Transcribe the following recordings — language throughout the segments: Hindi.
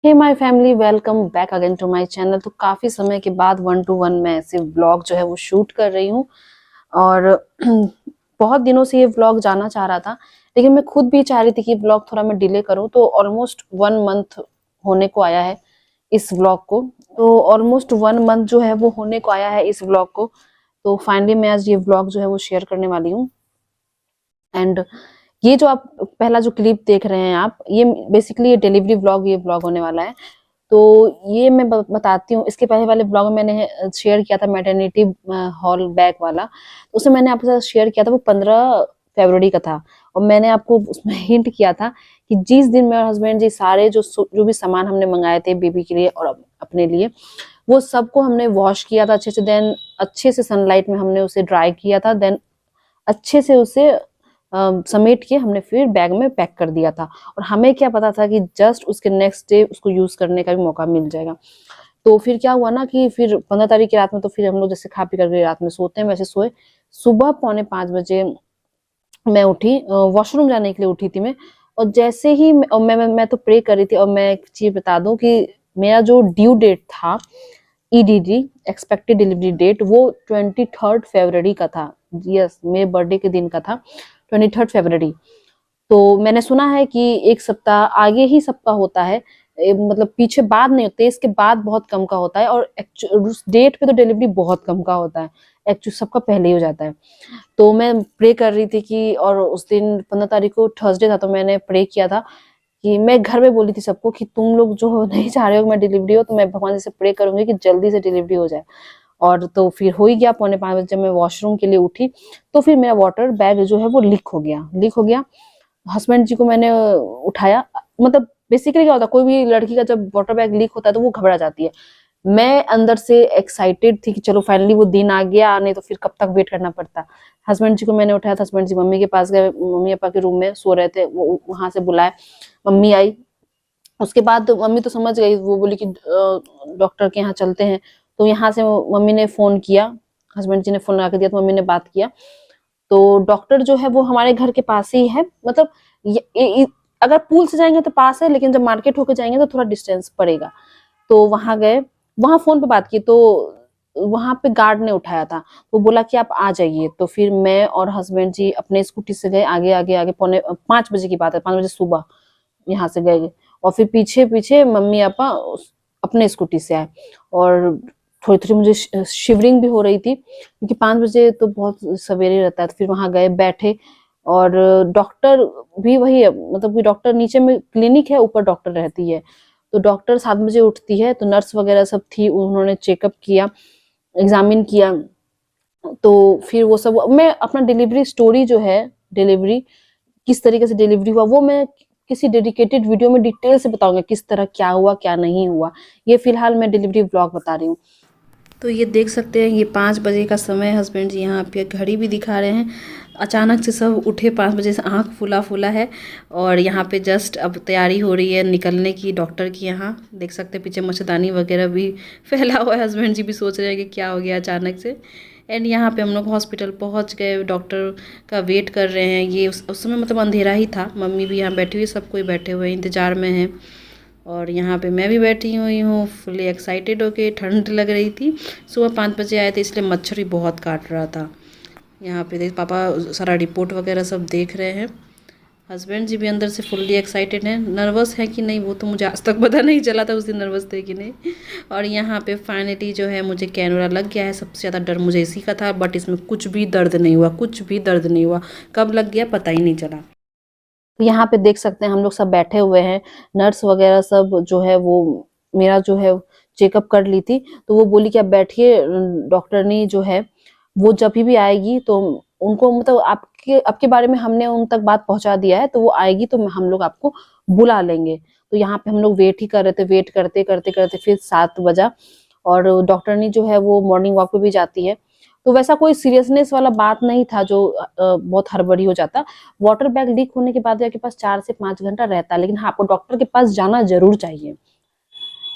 Hey my family, welcome back again to my channel. तो काफी समय के बाद 1 to 1 मैं ऐसे व्लॉग जो है वो शूट कर रही हूँ। और बहुत दिनों से ये व्लॉग जाना चाह रहा था, लेकिन मैं खुद भी चाह रही थी कि व्लॉग थोड़ा मैं डिले करूँ। तो ऑलमोस्ट 1 मंथ होने को आया है इस व्लॉग को। तो ऑलमोस्ट 1 मंथ जो है वो होने को आया है इस व्लॉग को। तो फाइनली मैं आज ये व्लॉग जो है वो शेयर करने वाली हूँ। एंड ये जो आप पहला जो क्लिप देख रहे हैं आप, ये बेसिकली ये डिलीवरी व्लॉग, ये व्लॉग होने वाला है। तो ये मैं बताती हूँ। इसके पहले वाले ब्लॉग में मैंने शेयर किया था मैटरनिटी हॉल बैग वाला, तो उसमें मैंने आपके साथ शेयर किया था, वो 15 फरवरी का था। और मैंने आपको उसमें हिंट किया था कि जिस दिन मेरे हस्बैंड जी सारे जो भी सामान हमने मंगाए थे बेबी के लिए और अपने लिए, वो सबको हमने वॉश किया था अच्छे से। देन अच्छे से सनलाइट में हमने उसे ड्राई किया था। देन अच्छे से उसे समेट के हमने फिर बैग में पैक कर दिया था। और हमें क्या पता था कि जस्ट उसके नेक्स्ट डे उसको यूज करने का भी मौका मिल जाएगा। तो फिर क्या हुआ ना कि फिर 15 तारीख की रात में, तो फिर हम लोग जैसे खा पी करके रात में सोते हैं वैसे सोए। सुबह 4:45 बजे मैं उठी, वॉशरूम जाने के लिए उठी थी मैं। और जैसे ही मैं तो प्रे कर रही थी। और मैं एक चीज बता दूं कि मेरा जो ड्यू डेट था, ईडीडी एक्सपेक्टेड डिलीवरी डेट, वो 23 फरवरी का था। यस, मेरे बर्थडे के दिन का था, 23 फरवरी। तो मैंने सुना है कि एक सप्ताह आगे ही सबका होता है, मतलब पीछे बाद नहीं होते, इसके बाद बहुत कम का होता है। और उस डेट पे तो डिलीवरी बहुत कम का होता है, एक्चुअली सबका पहले ही हो जाता है। तो मैं प्रे कर रही थी कि, और उस दिन 15 तारीख को थर्सडे था, तो मैंने प्रे किया था कि मैं घर में बोली थी सबको कि तुम लोग जो नहीं चाह रहे हो मैं डिलीवरी हो, तो मैं भगवान जी से प्रे करूंगी कि जल्दी से डिलीवरी हो जाए। और तो फिर हो ही गया। 4:45 जब मैं वॉशरूम के लिए उठी, तो फिर मेरा वाटर बैग जो है वो लीक हो गया। हस्बैंड जी को मैंने उठाया। मतलब बेसिकली क्या होता है, कोई भी लड़की का जब वाटर बैग लीक होता है तो वो घबरा जाती है। मैं अंदर से एक्साइटेड थी कि चलो फाइनली वो दिन आ गया, नहीं तो फिर कब तक वेट करना पड़ता। हस्बैंड जी को मैंने उठाया था, हस्बैंड जी मम्मी के पास गए, मम्मी पापा के रूम में सो रहे थे, वो वहां से बुलाए, मम्मी आई। उसके बाद मम्मी तो समझ गई, वो बोली कि डॉक्टर के यहाँ चलते हैं। तो यहाँ से मम्मी ने फोन किया, हस्बैंड जी ने फोन लगा के दिया, तो मम्मी ने बात किया। तो डॉक्टर जो है वो हमारे घर के पास ही है। मतलब ये, अगर पुल से जाएंगे तो पास है, लेकिन जब मार्केट होकर जाएंगे तो थोड़ा डिस्टेंस पड़ेगा। तो वहां गए, वहां फोन पे बात की। तो वहां पे गार्ड ने उठाया था, वो बोला कि आप आ जाइए। तो फिर मैं और हस्बैंड जी अपने स्कूटी से गए, आगे आगे आगे। 5:45 की बात है, 5 बजे सुबह यहाँ से गए। और फिर पीछे पीछे मम्मी पापा अपने स्कूटी से आए। और थोड़ी थोड़ी मुझे शिवरिंग भी हो रही थी, क्योंकि 5 बजे तो बहुत सवेरे रहता है। तो फिर वहां गए, बैठे। और डॉक्टर भी वही है, मतलब कि डॉक्टर नीचे में क्लिनिक है, ऊपर डॉक्टर रहती है। तो डॉक्टर 7 बजे उठती है, तो नर्स वगैरह सब थी, उन्होंने चेकअप किया, एग्जामिन किया। तो फिर वो सब, मैं अपना डिलीवरी स्टोरी जो है, डिलीवरी किस तरीके से डिलीवरी हुआ, वो मैं किसी डेडिकेटेड वीडियो में डिटेल से बताऊंगा, किस तरह क्या हुआ क्या नहीं हुआ। ये फिलहाल मैं डिलीवरी व्लॉग बता रही हूँ। तो ये देख सकते हैं, ये 5 बजे का समय, हस्बैंड जी यहाँ पे घड़ी भी दिखा रहे हैं। अचानक से सब उठे, 5 बजे से आँख फूला फूला है। और यहाँ पे जस्ट अब तैयारी हो रही है निकलने की डॉक्टर की। यहाँ देख सकते हैं पीछे मच्छरदानी वगैरह भी फैला हुआ है। हस्बैंड जी भी सोच रहे हैं कि क्या हो गया अचानक से। एंड यहाँ पे हम लोग हॉस्पिटल पहुँच गए, डॉक्टर का वेट कर रहे हैं। ये उस समय मतलब अंधेरा ही था। मम्मी भी यहाँ बैठी हुई, सब कोई बैठे हुए इंतजार में है। और यहाँ पे मैं भी बैठी हुई हूँ फुली एक्साइटेड होके। ठंड लग रही थी, सुबह 5 बजे आए थे, इसलिए मच्छर भी बहुत काट रहा था। यहाँ पे देख पापा सारा रिपोर्ट वगैरह सब देख रहे हैं। हस्बैंड जी भी अंदर से फुल्ली एक्साइटेड हैं। नर्वस है कि नहीं वो तो मुझे आज तक पता नहीं चला था, उस दिन नर्वस थे कि नहीं। और यहाँ पे फाइनली जो है मुझे कैनुला लग गया है। सबसे ज़्यादा डर मुझे इसी का था, बट इसमें कुछ भी दर्द नहीं हुआ, कुछ भी दर्द नहीं हुआ। कब लग गया पता ही नहीं चला। यहाँ पे देख सकते हैं हम लोग सब बैठे हुए हैं। नर्स वगैरह सब जो है वो मेरा जो है चेकअप कर ली थी। तो वो बोली कि आप बैठिए, डॉक्टरनी जो है वो जब भी आएगी तो उनको, मतलब आपके आपके बारे में हमने उन तक बात पहुंचा दिया है, तो वो आएगी तो हम लोग आपको बुला लेंगे। तो यहाँ पे हम लोग वेट ही कर रहे थे, वेट करते करते करते फिर 7 बजा। और डॉक्टरनी जो है वो मॉर्निंग वॉक पे भी जाती है। तो वैसा कोई सीरियसनेस वाला बात नहीं था जो बहुत हड़बड़ी हो जाता। वाटर बैग लीक होने के बाद आपके पास 4 से 5 घंटा रहता है, लेकिन हाँ, आपको डॉक्टर के पास जाना जरूर चाहिए।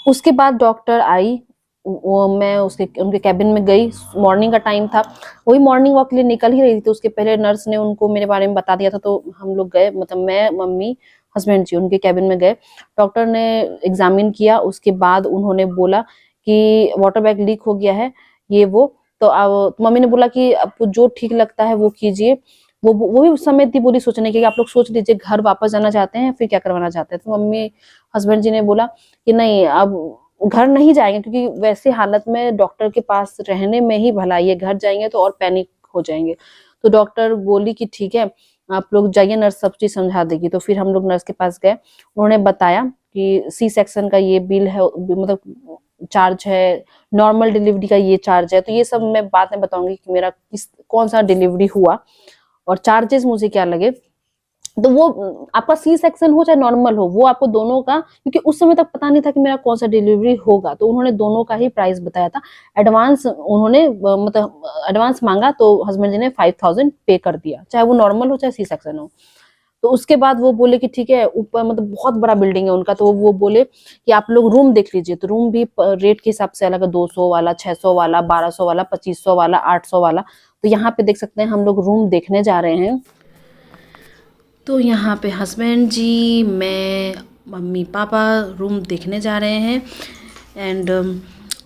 उसके बाद डॉक्टर आई, वो मैं उसके उनके कैबिन में गई। मॉर्निंग का टाइम था, वही मॉर्निंग वॉक के लिए निकल ही रही थी। तो उसके पहले नर्स ने उनको मेरे बारे में बता दिया था। तो हम लोग गए, मतलब मैं, मम्मी, हस्बैंड जी उनके कैबिन में गए, डॉक्टर ने एग्जामिन किया, उसके बाद उन्होंने बोला कि वाटर बैग लीक हो गया है, ये वो। तो अब मम्मी ने बोला कि आपको जो ठीक लगता है वो कीजिए। वो भी उस समय थी पूरी सोचने की कि आप लोग सोच लीजिए घर वापस जाना चाहते हैं फिर क्या करवाना चाहते हैं। तो मम्मी हस्बैंड जी ने बोला कि नहीं, अब घर नहीं जाएंगे, क्योंकि वैसे हालत में डॉक्टर के पास रहने में ही भलाई है, घर जाएंगे तो और पैनिक हो जाएंगे। तो डॉक्टर बोली कि ठीक है आप लोग जाइए, नर्स सब चीज समझा देगी। तो फिर हम लोग नर्स के पास गए, उन्होंने बताया कि सी सेक्शन का ये बिल है, मतलब चार्ज है, नॉर्मल डिलीवरी का ये चार्ज है। तो ये सब मैं बाद में बताऊंगी कि मेरा कौन सा डिलीवरी हुआ और चार्जेस मुझे क्या लगे। तो वो आपका सी सेक्शन हो चाहे नॉर्मल हो, वो आपको दोनों का, क्योंकि उस समय तक पता नहीं था कि मेरा कौन सा डिलीवरी होगा, तो उन्होंने दोनों का ही प्राइस बताया था। एडवांस उन्होंने मतलब एडवांस मांगा, तो हस्बैंड जी ने 5000 पे कर दिया, चाहे वो नॉर्मल हो चाहे सी सेक्शन हो। तो उसके बाद वो बोले कि ठीक है, ऊपर मतलब बहुत बड़ा बिल्डिंग है उनका, तो वो बोले कि आप लोग रूम देख लीजिए। तो रूम भी रेट के हिसाब से अलग है, 200 वाला, 600 वाला, 1200 वाला, 2500 वाला, 800 वाला। तो यहाँ पे देख सकते हैं हम लोग रूम देखने जा रहे हैं। तो यहाँ पे हस्बैंड जी, मैं, मम्मी पापा रूम देखने जा रहे हैं। एंड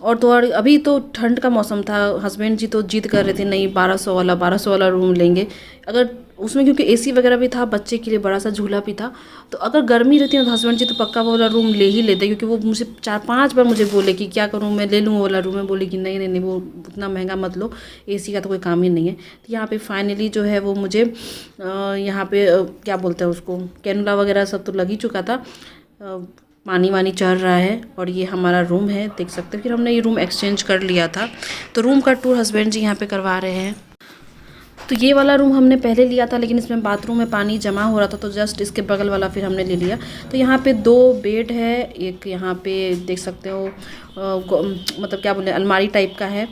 और तो और अभी तो ठंड का मौसम था, हस्बैंड जी तो जिद कर रहे थे नहीं 1200 वाला रूम लेंगे। अगर उसमें क्योंकि एसी वगैरह भी था, बच्चे के लिए बड़ा सा झूला भी था, तो अगर गर्मी रहती ना तो हस्बैंड जी तो पक्का वो वाला रूम ले ही लेते, क्योंकि वो मुझे 4-5 बार मुझे बोले कि क्या करूँ मैं, ले लूँ वो वाला रूम। मैं बोली कि नहीं नहीं नहीं, वो उतना महंगा मत लो, एसी का तो कोई काम ही नहीं है। तो यहाँ पे फाइनली जो है वो मुझे यहाँ पे क्या बोलते हैं उसको, कैनुला वगैरह सब तो लग ही चुका था, पानी वानी चढ़ रहा है। और ये हमारा रूम है, देख सकते हैं। फिर हमने ये रूम एक्सचेंज कर लिया था, तो रूम का टूर हस्बैंड जी यहाँ पे करवा रहे हैं। तो ये वाला रूम हमने पहले लिया था, लेकिन इसमें बाथरूम में पानी जमा हो रहा था, तो जस्ट इसके बगल वाला फिर हमने ले लिया। तो यहाँ पे 2 बेड है, एक यहाँ पे देख सकते हो मतलब क्या बोले, अलमारी टाइप का है,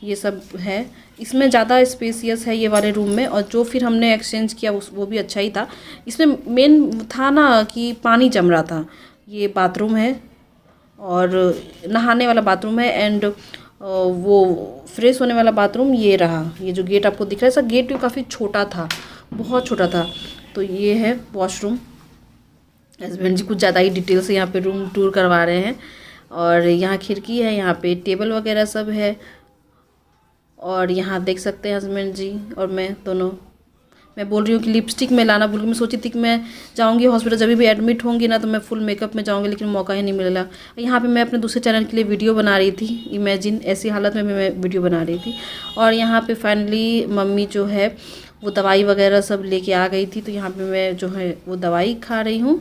ये सब है। इसमें ज़्यादा स्पेसियस है ये वाले रूम में। और जो फिर हमने एक्सचेंज किया वो भी अच्छा ही था। इसमें मेन था ना कि पानी जम रहा था। ये बाथरूम है और नहाने वाला बाथरूम है, एंड वो फ्रेश होने वाला बाथरूम ये रहा। ये जो गेट आपको दिख रहा है, सर गेट भी काफ़ी छोटा था, बहुत छोटा था। तो ये है वॉशरूम। हस्बैंड जी कुछ ज़्यादा ही डिटेल से यहाँ पे रूम टूर करवा रहे हैं। और यहाँ खिड़की है, यहाँ पे टेबल वगैरह सब है। और यहाँ देख सकते हैं हस्बैंड जी और मैं दोनों। मैं बोल रही हूँ कि लिपस्टिक में लाना भूल गई। मैं सोची थी कि मैं जाऊँगी हॉस्पिटल, जब भी एडमिट होंगी ना तो मैं फुल मेकअप में जाऊँगी, लेकिन मौका ही नहीं मिला। यहाँ पे मैं अपने दूसरे चैनल के लिए वीडियो बना रही थी, इमेजिन ऐसी हालत में मैं वीडियो बना रही थी। और यहाँ पे फाइनली मम्मी जो है वो दवाई वगैरह सब लेके आ गई थी। तो यहाँ पर मैं जो है वो दवाई खा रही हूँ,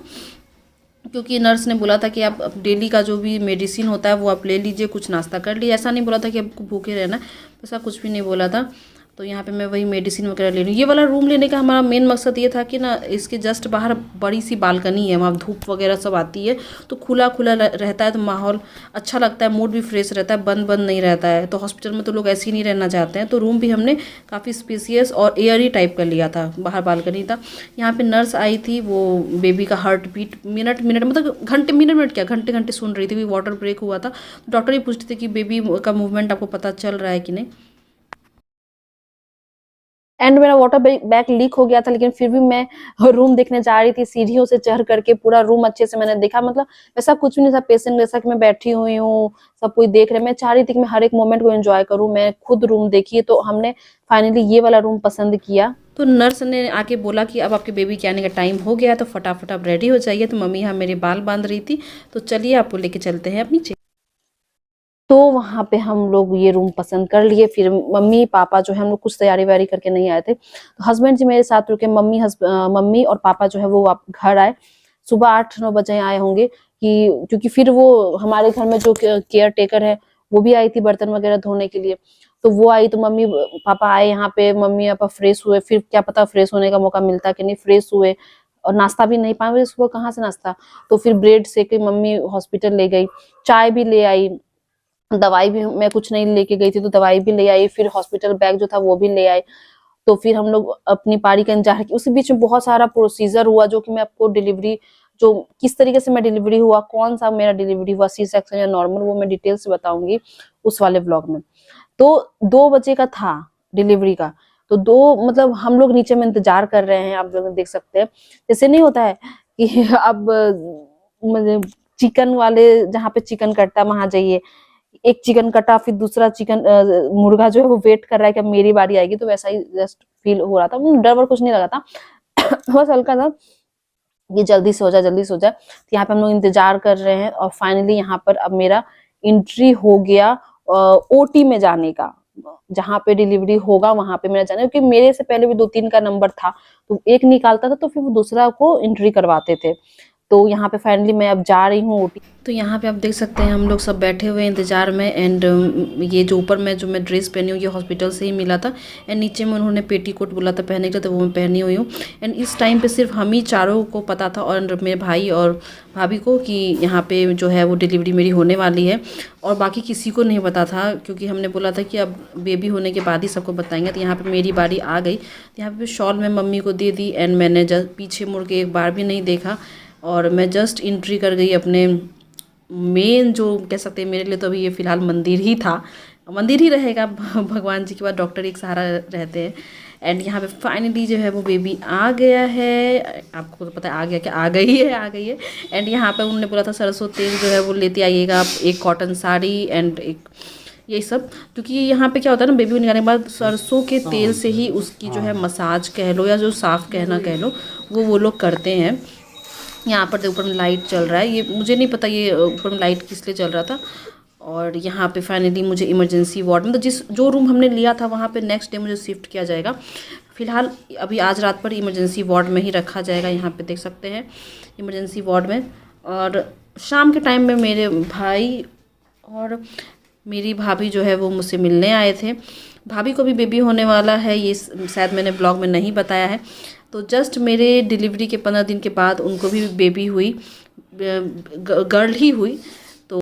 क्योंकि नर्स ने बोला था कि आप डेली का जो भी मेडिसिन होता है वो आप ले लीजिए, कुछ नाश्ता कर लीजिए। ऐसा नहीं बोला था कि आपको भूखे रहना, ऐसा कुछ भी नहीं बोला था। तो यहाँ पे मैं वही मेडिसिन वगैरह ले रही हूँ। ये वाला रूम लेने का हमारा मेन मकसद ये था कि ना, इसके जस्ट बाहर बड़ी सी बालकनी है, वहाँ धूप वगैरह सब आती है, तो खुला खुला रहता है, तो माहौल अच्छा लगता है, मूड भी फ्रेश रहता है, बंद बंद नहीं रहता है। तो हॉस्पिटल में तो लोग ऐसे ही नहीं रहना चाहते हैं। तो रूम भी हमने काफ़ी स्पेसियस और एयरी टाइप का लिया था, बाहर बालकनी था। यहाँ पे नर्स आई थी, वो बेबी का हार्ट बीट मिनट मतलब घंटे मिनट क्या घंटे घंटे सुन रही थी। वाटर ब्रेक हुआ था, डॉक्टर ही पूछते थे कि बेबी का मूवमेंट आपको पता चल रहा है कि नहीं। एंड मेरा वाटर बैग लीक हो गया था, लेकिन फिर भी मैं रूम देखने जा रही थी, सीढ़ियों से चढ़ करके पूरा रूम अच्छे से मैंने देखा। मतलब ऐसा कुछ भी नहीं था, पेशेंट जैसा कि मैं बैठी हुई हूँ, सब कोई देख रहे। मैं चाह रही थी कि मैं हर एक मोमेंट को एंजॉय करूँ, मैं खुद रूम देखी। तो हमने फाइनली ये वाला रूम पसंद किया। तो नर्स ने आके बोला कि अब आपके बेबी के आने का टाइम हो गया, तो फटाफट आप रेडी हो जाइए। तो मम्मी यहाँ मेरे बाल बांध रही थी, तो चलिए आपको लेके चलते हैं अब नीचे। तो वहां पे हम लोग ये रूम पसंद कर लिए। फिर मम्मी पापा जो है, हम लोग कुछ तैयारी वैयारी करके नहीं आए थे, तो हस्बैंड जी मेरे साथ रुके। मम्मी और पापा जो है वो घर आए, सुबह 8-9 बजे आए होंगे। कि क्योंकि फिर वो हमारे घर में जो केयर टेकर है वो भी आई थी बर्तन वगैरह धोने के लिए। तो वो आई, तो मम्मी पापा आए यहाँ पे, मम्मी पापा फ्रेश हुए। फिर क्या पता फ्रेश होने का मौका मिलता कि नहीं, फ्रेश हुए। और नाश्ता भी नहीं, 5 बजे सुबह कहाँ से नाश्ता। तो फिर ब्रेड सेके मम्मी हॉस्पिटल ले गई, चाय भी ले आई, दवाई भी मैं कुछ नहीं लेके गई थी तो दवाई भी ले आई, फिर हॉस्पिटल बैग जो था वो भी ले आए। तो फिर हम लोग अपनी पारी का इंतजार किया। उसी बीच में बहुत सारा प्रोसीजर हुआ, जो कि मैं आपको डिलीवरी, जो किस तरीके से मैं डिलीवरी हुआ, कौन सा मेरा डिलीवरी हुआ, सी सेक्शन या नॉर्मल, वो मैं डिटेल से बताऊंगी उस वाले ब्लॉग में। तो 2 बजे का था डिलीवरी का। तो 2 मतलब हम लोग नीचे में इंतजार कर रहे हैं, आप लोग देख सकते हैं। जैसे नहीं होता है कि अब मुझे चिकन वाले जहाँ पे चिकन कटता है वहां जाइए, एक चिकन कटा फिर दूसरा चिकन मुर्गा जो है वो वेट कर रहा है कि अब मेरी बारी आएगी, तो वैसा ही जस्ट फील हो रहा था। डर वर कुछ नहीं लगा था बस हल्का था कि जल्दी से हो जाए, जल्दी से हो जाए। तो यहाँ पे हम लोग इंतजार कर रहे हैं और फाइनली यहाँ पर अब मेरा एंट्री हो गया ओटी में जाने का, जहाँ पे डिलीवरी होगा वहां पे मेरा जाना, क्योंकि मेरे से पहले भी 2-3 का नंबर था, तो एक निकालता था तो फिर वो दूसरा को एंट्री करवाते थे। तो यहाँ पे फाइनली मैं अब जा रही हूँ ओटी। तो यहाँ पे आप देख सकते हैं हम लोग सब बैठे हुए हैं इंतजार में। एंड ये जो ऊपर में जो मैं ड्रेस पहनी हूँ ये हॉस्पिटल से ही मिला था, एंड नीचे में उन्होंने पेटीकोट बोला था पहनने के लिए, तो वो मैं पहनी हुई हूँ। एंड इस टाइम पे सिर्फ हम ही चारों को पता था और मेरे भाई और भाभी को कि यहाँ पे जो है वो डिलीवरी मेरी होने वाली है, और बाकी किसी को नहीं पता था, क्योंकि हमने बोला था कि अब बेबी होने के बाद ही सबको बताएंगे। तो यहाँ पे मेरी बारी आ गई। तो यहाँ पे शॉल मैं मम्मी को दे दी एंड मैंने जस्ट पीछे मुड़ के एक बार भी नहीं देखा, और मैं जस्ट एंट्री कर गई अपने मेन, जो कह सकते हैं मेरे लिए तो अभी ये फ़िलहाल मंदिर ही था, मंदिर ही रहेगा। भगवान जी के बाद डॉक्टर एक सहारा रहते हैं। एंड यहाँ पे फाइनली जो है वो बेबी आ गया है। आपको तो पता है आ गया, क्या आ गई है, आ गई है। एंड यहाँ पे उन्होंने बोला था सरसों तेल जो है वो लेते आइएगा आप, एक कॉटन साड़ी एंड एक यही सब, क्योंकि यहाँ पे क्या होता है ना, बेबी को निकालने के बाद सरसों के तेल से ही उसकी जो है मसाज कह लो या जो साफ़ कहना कह लो वो लोग करते हैं। यहाँ पर ऊपर में लाइट चल रहा है, ये मुझे नहीं पता ये ऊपर में लाइट किस लिए चल रहा था। और यहाँ पे फाइनली मुझे इमरजेंसी वार्ड में, तो जो रूम हमने लिया था वहाँ पे नेक्स्ट डे मुझे शिफ्ट किया जाएगा। फिलहाल अभी आज रात पर इमरजेंसी वार्ड में ही रखा जाएगा। यहाँ पे देख सकते हैं इमरजेंसी वार्ड में। और शाम के टाइम में मेरे भाई और मेरी भाभी जो है वो मुझसे मिलने आए थे। भाभी को भी बेबी होने वाला है, ये शायद मैंने ब्लॉग में नहीं बताया है। तो जस्ट मेरे डिलीवरी के 15 दिन के बाद उनको भी बेबी हुई, गर्ल ही हुई। तो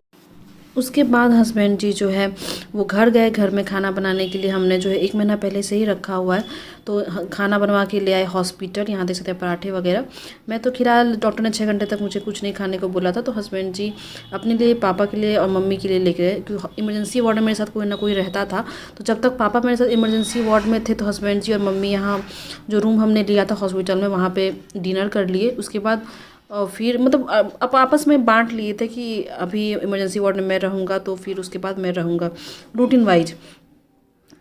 उसके बाद हस्बैंड जी जो है वो घर गए, घर में खाना बनाने के लिए हमने जो है 1 महीना पहले से ही रखा हुआ है, तो खाना बनवा के ले आए हॉस्पिटल। यहाँ देख सकते हैं पराठे वगैरह। मैं तो फिलहाल डॉक्टर ने 6 घंटे तक मुझे कुछ नहीं खाने को बोला था, तो हस्बैंड जी अपने लिए, पापा के लिए और मम्मी के लिए लेके गए, क्योंकि इमरजेंसी वार्ड में मेरे साथ कोई ना कोई रहता था। तो जब तक पापा मेरे साथ इमरजेंसी वार्ड में थे तो हस्बैंड जी और मम्मी यहाँ जो रूम हमने लिया था हॉस्पिटल में वहाँ पर डिनर कर लिए। उसके बाद और फिर मतलब अब आपस में बांट लिए थे कि अभी इमरजेंसी वार्ड में मैं रहूँगा तो फिर उसके बाद मैं रहूँगा, रूटीन वाइज।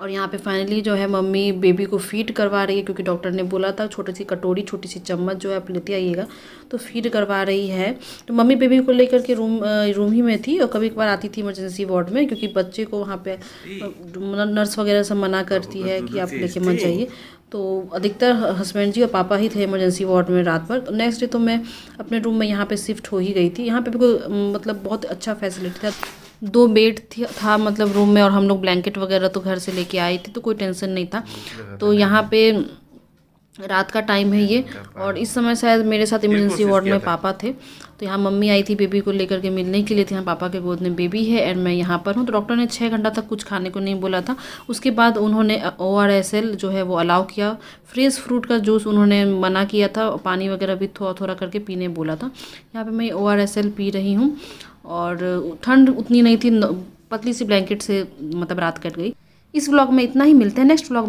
और यहाँ पे फाइनली जो है मम्मी बेबी को फीड करवा रही है, क्योंकि डॉक्टर ने बोला था छोटी सी कटोरी, छोटी सी चम्मच जो है आप लेते आइएगा, तो फीड करवा रही है। तो मम्मी बेबी को लेकर के रूम ही में थी, और कभी कभार आती थी इमरजेंसी वार्ड में, क्योंकि बच्चे को वहाँ पे नर्स वगैरह सब मना करती है कि आप लेके मत जाइए। तो अधिकतर हस्बैंड जी और पापा ही थे इमरजेंसी वार्ड में रात भर। तो नेक्स्ट डे तो मैं अपने रूम में यहाँ पे शिफ्ट हो ही गई थी। यहाँ पे भी कोई मतलब बहुत अच्छा फैसिलिटी था, 2 बेड था मतलब रूम में, और हम लोग ब्लैंकेट वगैरह तो घर से लेके आई थी, तो कोई टेंशन नहीं था। तो यहाँ पे रात का टाइम है ये, और इस समय शायद मेरे साथ इमरजेंसी वार्ड में पापा थे। तो यहाँ मम्मी आई थी बेबी को लेकर के मिलने के लिए, यहाँ पापा के गोद में बेबी है एंड मैं यहाँ पर हूँ। तो डॉक्टर ने 6 घंटा तक कुछ खाने को नहीं बोला था। उसके बाद उन्होंने ORSL जो है वो अलाउ किया, फ्रेश फ्रूट का जूस उन्होंने मना किया था, पानी वगैरह भी थोड़ा थोड़ा करके पीने बोला था। यहाँ पर मैं ORSL पी रही हूँ, और ठंड उतनी नहीं थी, पतली सी ब्लैंकेट से मतलब रात कट गई। इस व्लॉग में इतना ही, मिलते हैं नेक्स्ट व्लॉग में।